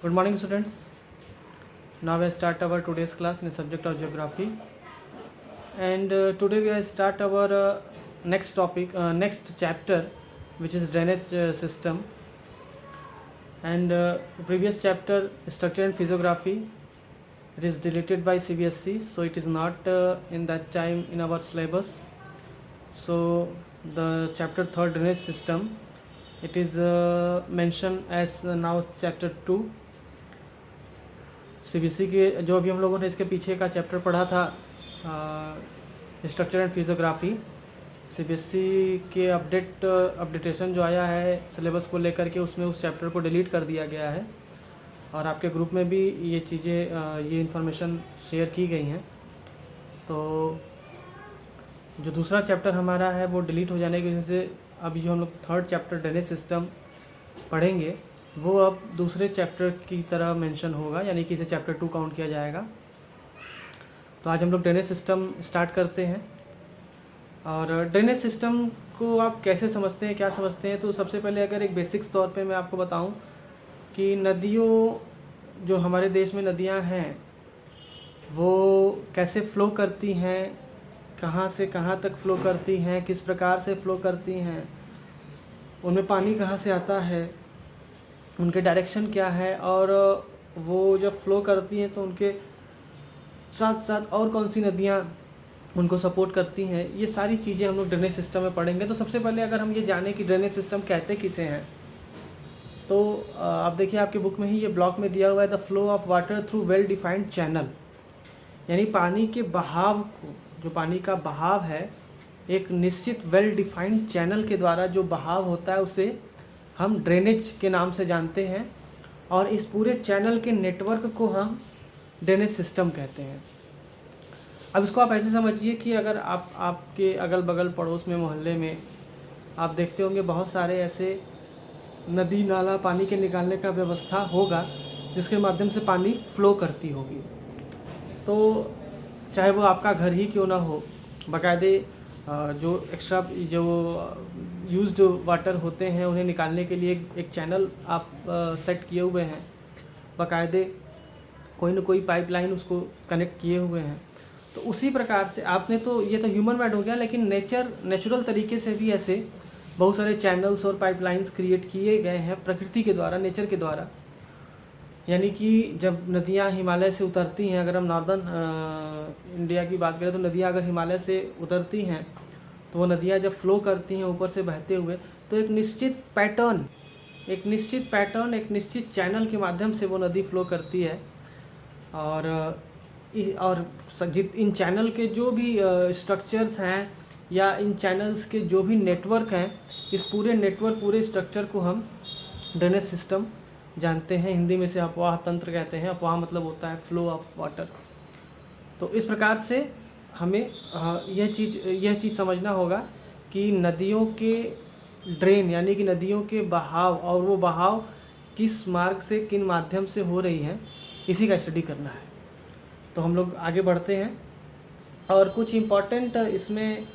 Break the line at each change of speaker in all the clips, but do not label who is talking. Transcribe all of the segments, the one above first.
Good morning, students. Now we start our today's class in the subject of geography, and today we start our next topic, next chapter, which is drainage system. And previous chapter, structure and physiography, it is deleted by CBSE, so it is not in that time in our syllabus. So the chapter 3 drainage system, it is mentioned as now chapter 2. CBSE के जो अभी हम लोगों ने इसके पीछे का chapter पढ़ा था स्ट्रक्चर एंड फिजियोग्राफी, CBSE के अपडेटेशन जो आया है सिलेबस को लेकर के, उसमें उस चैप्टर को डिलीट कर दिया गया है और आपके ग्रुप में भी ये चीज़ें ये इन्फॉर्मेशन शेयर की गई हैं। तो जो दूसरा चैप्टर हमारा है वो डिलीट हो जाने की वजह से अभी जो हम लोग थर्ड चैप्टर ड्रेनेज सिस्टम पढ़ेंगे वो अब दूसरे चैप्टर की तरह मेंशन होगा, यानी कि इसे चैप्टर 2 काउंट किया जाएगा। तो आज हम लोग ड्रेनेज सिस्टम स्टार्ट करते हैं। और ड्रेनेज सिस्टम को आप कैसे समझते हैं, क्या समझते हैं, तो सबसे पहले अगर एक बेसिक्स तौर पे मैं आपको बताऊं कि नदियों, जो हमारे देश में नदियां हैं वो कैसे फ़्लो करती हैं, कहाँ से कहाँ तक फ़्लो करती हैं, किस प्रकार से फ़्लो करती हैं, उनमें पानी कहाँ से आता है, उनके डायरेक्शन क्या है, और वो जब फ़्लो करती हैं तो उनके साथ साथ और कौन सी नदियाँ उनको सपोर्ट करती हैं, ये सारी चीज़ें हम लोग ड्रेनेज सिस्टम में पढ़ेंगे। तो सबसे पहले अगर हम ये जानें कि ड्रेनेज सिस्टम कहते किसे हैं, तो आप देखिए आपके बुक में ही ये ब्लॉक में दिया हुआ है, the flow of water through well defined channel, यानी पानी के बहाव को, जो पानी का बहाव है एक निश्चित वेल डिफाइंड चैनल के द्वारा जो बहाव होता है उसे हम ड्रेनेज के नाम से जानते हैं, और इस पूरे चैनल के नेटवर्क को हम ड्रेनेज सिस्टम कहते हैं। अब इसको आप ऐसे समझिए कि अगर आपके अगल बगल पड़ोस में, मोहल्ले में आप देखते होंगे बहुत सारे ऐसे नदी नाला पानी के निकालने का व्यवस्था होगा जिसके माध्यम से पानी फ्लो करती होगी। तो चाहे वो आपका घर ही क्यों ना हो, बाकायदे जो एक्स्ट्रा जो यूज्ड वाटर होते हैं उन्हें निकालने के लिए एक चैनल आप सेट किए हुए हैं, बाकायदे कोई ना कोई पाइपलाइन उसको कनेक्ट किए हुए हैं। तो उसी प्रकार से आपने, तो ये तो ह्यूमन मेड हो गया, लेकिन नेचुरल तरीके से भी ऐसे बहुत सारे चैनल्स और पाइपलाइंस क्रिएट किए गए हैं प्रकृति के द्वारा, नेचर के द्वारा। यानी कि जब नदियाँ हिमालय से उतरती हैं, अगर हम नॉर्दर्न इंडिया की बात करें तो नदियाँ अगर हिमालय से उतरती हैं तो वो नदियाँ जब फ्लो करती हैं ऊपर से बहते हुए, तो एक निश्चित पैटर्न, एक निश्चित चैनल के माध्यम से वो नदी फ्लो करती है। और इन चैनल के जो भी स्ट्रक्चर्स हैं या इन चैनल्स के जो भी नेटवर्क हैं, इस पूरे स्ट्रक्चर को हम ड्रेनेज सिस्टम जानते हैं। हिंदी में से अपवाह तंत्र कहते हैं। अपवाह मतलब होता है फ्लो ऑफ वाटर। तो इस प्रकार से हमें यह चीज़ समझना होगा कि नदियों के ड्रेन, यानी कि नदियों के बहाव, और वो बहाव किस मार्ग से, किन माध्यम से हो रही है, इसी का स्टडी करना है। तो हम लोग आगे बढ़ते हैं और कुछ इम्पॉर्टेंट इसमें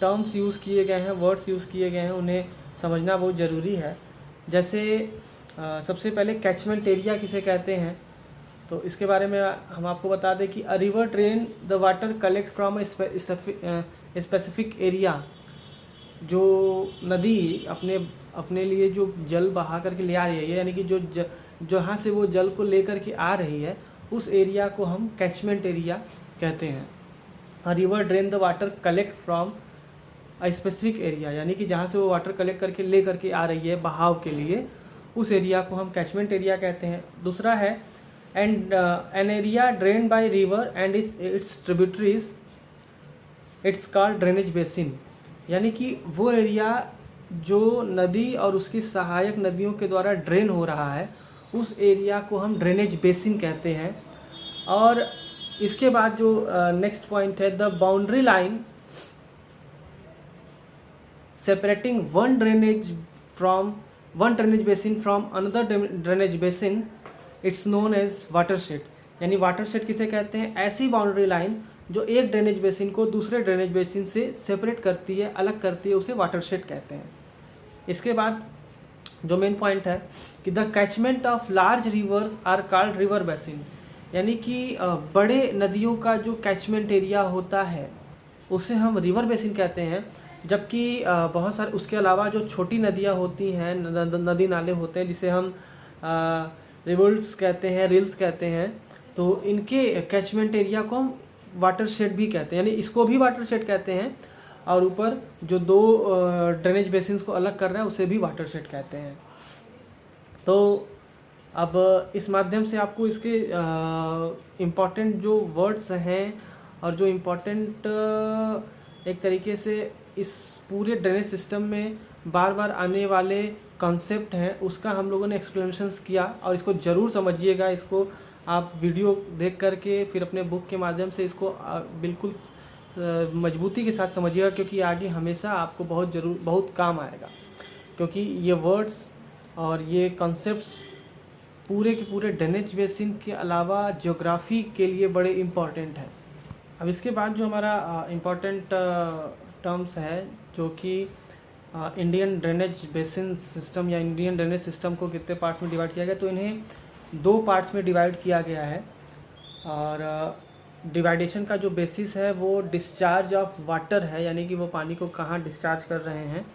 टर्म्स यूज़ किए गए हैं, वर्ड्स यूज़ किए गए हैं, उन्हें समझना बहुत ज़रूरी है। जैसे सबसे पहले कैचमेंट एरिया किसे कहते हैं, तो इसके बारे में हम आपको बता दें कि a river drain the water collect from a specific area. जो नदी अपने लिए जो जल बहा करके ले आ रही है, यानी कि जो जहाँ से वो जल को ले करके आ रही है, उस एरिया को हम कैचमेंट एरिया कहते हैं। A river drain the water collect from a specific area, यानी कि जहाँ से वो वाटर कलेक्ट करके ले करके आ रही है बहाव के लिए, उस एरिया को हम कैचमेंट एरिया कहते हैं। दूसरा है an area drain by river and it's tributaries, it's called drainage basin, यानी कि वो एरिया जो नदी और उसकी सहायक नदियों के द्वारा ड्रेन हो रहा है, उस एरिया को हम ड्रेनेज बेसिन कहते हैं। और इसके बाद जो नेक्स्ट पॉइंट है, the boundary line separating one drainage basin from another drainage basin, it's known as watershed, यानी वाटरशेड किसे कहते हैं, ऐसी बाउंड्री लाइन जो एक ड्रेनेज बेसिन को दूसरे ड्रेनेज बेसिन से सेपरेट करती है, अलग करती है, उसे वाटरशेड कहते हैं। इसके बाद जो मेन पॉइंट है कि the catchment of large rivers are called river basin, यानी कि बड़े नदियों का जो कैचमेंट एरिया होता है उसे हम रिवर बेसिन कहते हैं। जबकि बहुत सारे उसके अलावा जो छोटी नदियाँ होती हैं, नदी नाले होते हैं जिसे हम रिवल्स कहते हैं, रिल्स कहते हैं, तो इनके कैचमेंट एरिया को हम वाटरशेड भी कहते हैं, यानी इसको भी वाटरशेड कहते हैं। और ऊपर जो दो ड्रेनेज बेसिन्स को अलग कर रहा है उसे भी वाटरशेड कहते हैं। तो अब इस माध्यम से आपको इसके इम्पॉर्टेंट जो वर्ड्स हैं और जो इम्पॉर्टेंट एक तरीके से इस पूरे ड्रेनेज सिस्टम में बार बार आने वाले कॉन्सेप्ट हैं उसका हम लोगों ने एक्सप्लेनेशंस किया। और इसको ज़रूर समझिएगा, इसको आप वीडियो देख करके फिर अपने बुक के माध्यम से इसको बिल्कुल मजबूती के साथ समझिएगा, क्योंकि आगे हमेशा आपको बहुत काम आएगा, क्योंकि ये वर्ड्स और ये कॉन्सेप्ट्स पूरे के पूरे ड्रेनेज बेसिन के अलावा ज्योग्राफी के लिए बड़े इम्पॉर्टेंट हैं। अब इसके बाद जो हमारा इम्पॉर्टेंट टर्म्स है जो कि इंडियन ड्रेनेज बेसिन सिस्टम या इंडियन ड्रेनेज सिस्टम को कितने पार्ट्स में डिवाइड किया गया, तो इन्हें 2 पार्ट्स में डिवाइड किया गया है। और डिवाइडेशन का जो बेसिस है वो डिस्चार्ज ऑफ वाटर है, यानी कि वो पानी को कहाँ डिस्चार्ज कर रहे हैं,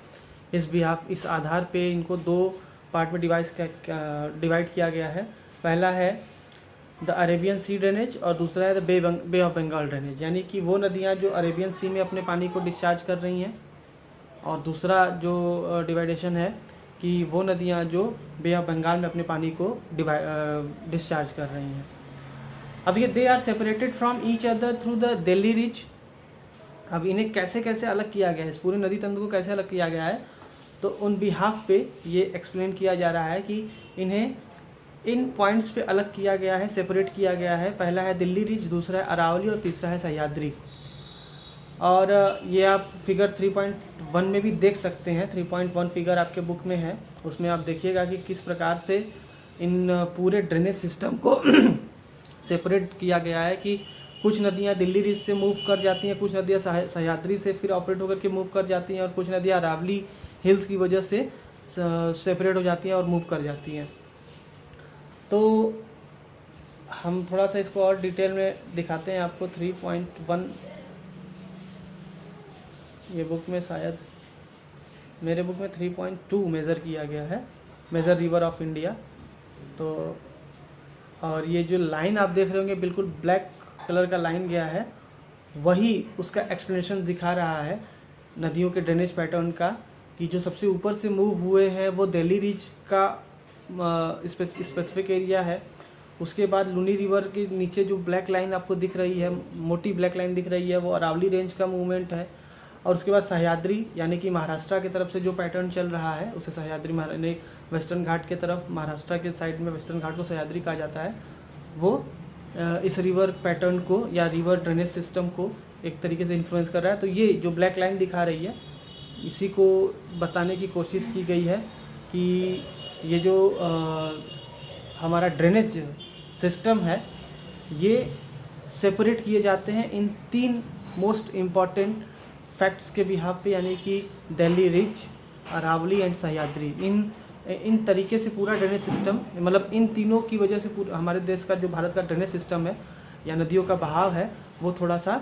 इस आधार पे इनको 2 पार्ट में डिवाइड किया गया है। पहला है द अरेबियन सी ड्रेनेज और दूसरा है the Bay of Bengal drainage, यानी कि वो नदियाँ जो अरेबियन सी में अपने पानी को डिस्चार्ज कर रही हैं, और दूसरा जो डिवाइडेशन है कि वो नदियाँ जो बे ऑफ बंगाल में अपने पानी को डिस्चार्ज कर रही हैं। अब ये they are separated from each other through the Delhi ridge. अब इन्हें कैसे कैसे अलग किया गया है, इस पूरे नदी तंत्र को कैसे अलग किया गया है, तो उन बिहाफ पे ये एक्सप्लेन किया जा रहा है कि इन्हें इन पॉइंट्स पे अलग किया गया है, सेपरेट किया गया है। पहला है दिल्ली रिज, दूसरा है अरावली और तीसरा है सह्याद्री। और ये आप फिगर 3.1 में भी देख सकते हैं। 3.1 फिगर आपके बुक में है, उसमें आप देखिएगा कि किस प्रकार से इन पूरे ड्रेनेज सिस्टम को सेपरेट किया गया है कि कुछ नदियाँ दिल्ली रिज से मूव कर जाती हैं, कुछ नदियाँ सह्याद्री से फिर ऑपरेट होकर के मूव कर जाती हैं, और कुछ नदियाँ अरावली हिल्स की वजह से सेपरेट हो जाती हैं और मूव कर जाती हैं। तो हम थोड़ा सा इसको और डिटेल में दिखाते हैं आपको। 3.1 ये बुक में, शायद मेरे बुक में 3.2 मेज़र किया गया है, मेजर रिवर ऑफ इंडिया। तो और ये जो लाइन आप देख रहे होंगे बिल्कुल ब्लैक कलर का लाइन गया है, वही उसका एक्सप्लेनेशन दिखा रहा है नदियों के ड्रेनेज पैटर्न का, कि जो सबसे ऊपर से मूव हुए हैं वो दिल्ली रिज का स्पेसिफिक एरिया है। उसके बाद लुनी रिवर के नीचे जो ब्लैक लाइन आपको दिख रही है, मोटी ब्लैक लाइन दिख रही है, वो अरावली रेंज का मूवमेंट है। और उसके बाद सह्याद्री, यानी कि महाराष्ट्र की तरफ से जो पैटर्न चल रहा है उसे सह्याद्री, वेस्टर्न घाट के तरफ, महाराष्ट्र के साइड में वेस्टर्न घाट को सह्याद्री कहा जाता है, वो इस रिवर पैटर्न को या रिवर ड्रेनेज सिस्टम को एक तरीके से इन्फ्लुएंस कर रहा है। तो ये जो ब्लैक लाइन दिखा रही है, इसी को बताने की कोशिश की गई है कि ये जो हमारा ड्रेनेज सिस्टम है ये सेपरेट किए जाते हैं इन 3 मोस्ट इम्पॉर्टेंट फैक्ट्स के बिहाफ पे, यानी कि दिल्ली रिज, अरावली एंड सह्याद्री। इन तरीके से पूरा ड्रेनेज सिस्टम, मतलब इन तीनों की वजह से पूरा हमारे देश का जो भारत का ड्रेनेज सिस्टम है या नदियों का बहाव है वो थोड़ा सा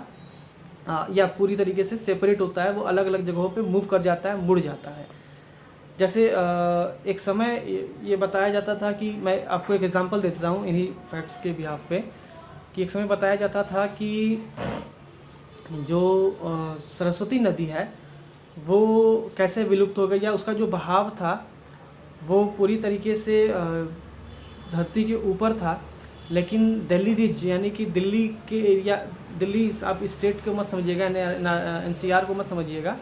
या पूरी तरीके से सेपरेट होता है, वो अलग अलग जगहों पे मूव कर जाता है, मुड़ जाता है। जैसे एक समय ये बताया जाता था कि, मैं आपको एक एग्जांपल देता हूँ इन्हीं फैक्ट्स के बिहाफ पे, कि एक समय बताया जाता था कि जो सरस्वती नदी है वो कैसे विलुप्त हो गई, या उसका जो बहाव था वो पूरी तरीके से धरती के ऊपर था, लेकिन दिल्ली रिज यानी कि दिल्ली के एरिया, दिल्ली आप स्टेट को मत समझिएगा, NCR को मत समझिएगा,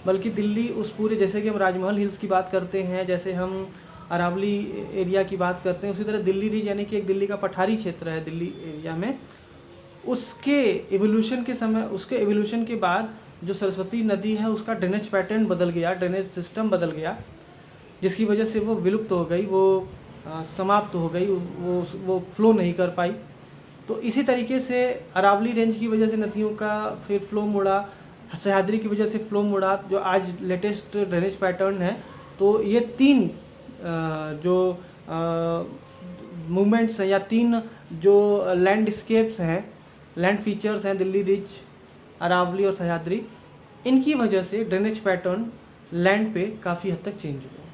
बल्कि दिल्ली उस पूरे, जैसे कि हम राजमहल हिल्स की बात करते हैं, जैसे हम अरावली एरिया की बात करते हैं, उसी तरह दिल्ली रिज यानी कि एक दिल्ली का पठारी क्षेत्र है दिल्ली एरिया में। उसके एवोल्यूशन के बाद जो सरस्वती नदी है उसका ड्रेनेज पैटर्न बदल गया, ड्रेनेज सिस्टम बदल गया, जिसकी वजह से वो विलुप्त हो गई, वो समाप्त हो गई, वो फ्लो नहीं कर पाई। तो इसी तरीके से अरावली रेंज की वजह से नदियों का फिर फ्लो मुड़ा, सह्याद्री की वजह से फ्लो मुड़ा, जो आज लेटेस्ट ड्रेनेज पैटर्न है। तो ये 3 जो मूवमेंट्स हैं या 3 जो लैंडस्केप्स हैं, लैंड फीचर्स हैं, दिल्ली रिज, अरावली और सह्याद्री, इनकी वजह से ड्रेनेज पैटर्न लैंड पे काफ़ी हद तक चेंज हुआ।